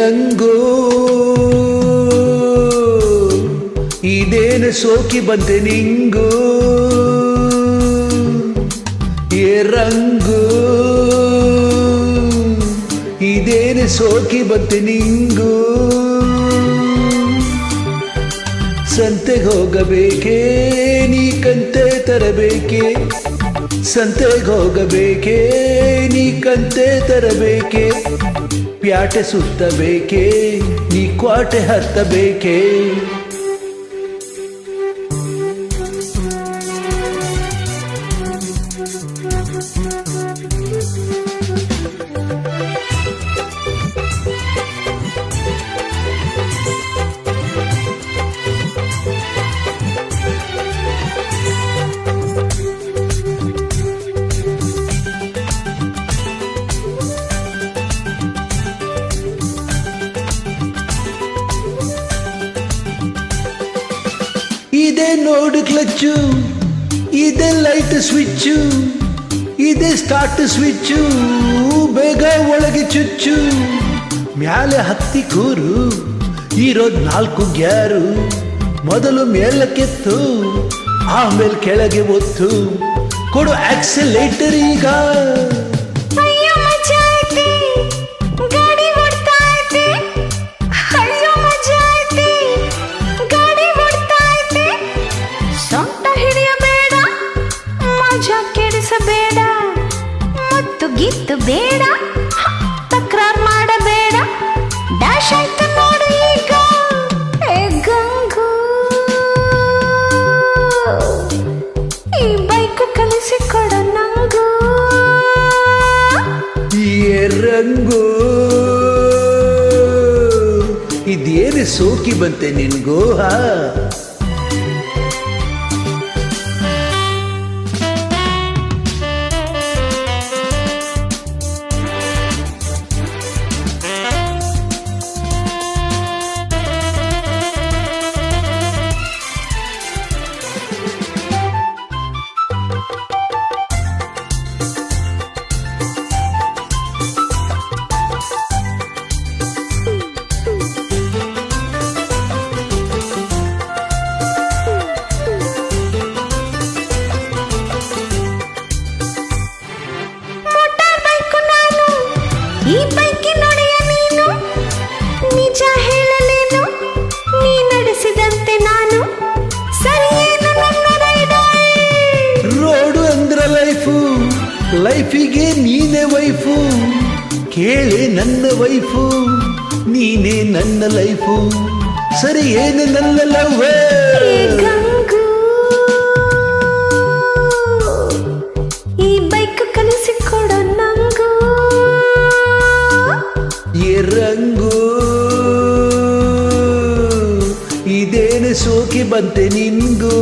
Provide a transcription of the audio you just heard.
ರಂಗು ಇದೇನು ಸೋಕಿ ಬಂತೆ ನಿಂಗು ರಂಗು ಇದೇನು ಸೋಕಿ ಬಂತೆ ನಿಂಗು ಸಂತೆಗೆ ಹೋಗಬೇಕೇ ನೀ ಕಂತೆ ತರಬೇಕೆ ಸಂತೆಗೆ ಹೋಗಬೇಕೇ ನೀ ಕಂತೆ ತರಬೇಕೆ ಪ್ಯಾಟೆ ಸುತ್ತಬೇಕೆ ನೀ ಕ್ವಾಟೆ ಹತ್ತಬೇಕೆ ಇದೇ ನೋಡು ಕ್ಲಚ್ಚು ಇದೇ ಲೈಟ್ ಸ್ವಿಚ್ಚು ಇದೇ ಸ್ಟಾರ್ಟ್ ಸ್ವಿಚ್ಚು ಬೇಗ ಒಳಗೆ ಚುಚ್ಚು ಮ್ಯಾಲೆ ಹತ್ತಿ ಕೂರು ಇರೋದ್ 4 ಗ್ಯಾರು ಮೊದಲು ಮೇಲಕ್ಕೆತ್ತು ಆಮೇಲೆ ಕೆಳಗೆ ಒತ್ತು ಕೊಡು ಆಕ್ಸಲೇಟರ್ ಈಗ ಬೇಡ ಮತ್ತು ಗಿತ್ತು ಬೇಡ ತಕ್ರಾರ್ ಮಾಡಬೇಡ ಡ್ಯಾಶ್ ಆಯ್ತು ನೋಡು ಈಗ ಗಂಗು ಈ ಬೈಕು ಕಲಿಸಿಕೊಡ ನಂಗು ರಂಗು ಇದೇನು ಸೋಕಿ ಬಂತೆ ನಿನ್ಗೋ ಈ ಬೈಕಿ ನೋಡಿಯ ನೀನು ನಿಜ ಹೇಳಲೇನು ನೀ ನಡೆಸಿದಂತೆ ನಾನು ಸರಿಯೇನು ನನ್ನ ರೋಡು ಅಂದ್ರ ಲೈಫು ಲೈಫಿಗೆ ನೀನೆ ವೈಫು ಕೇಳೆ ನನ್ನ ವೈಫು ನೀನೆ ನನ್ನ ಲೈಫು ಸರಿ ಏನು ನನ್ನ ಲವ್ ಗಂಗು ಈ ಬೈಕ್ ಕಲಿಸಿಕೊಡ ನಂಗು ರಂಗು ಇದೇನು ಸೋಕಿ ಬಂತೆ ನಿನ್ಗೂ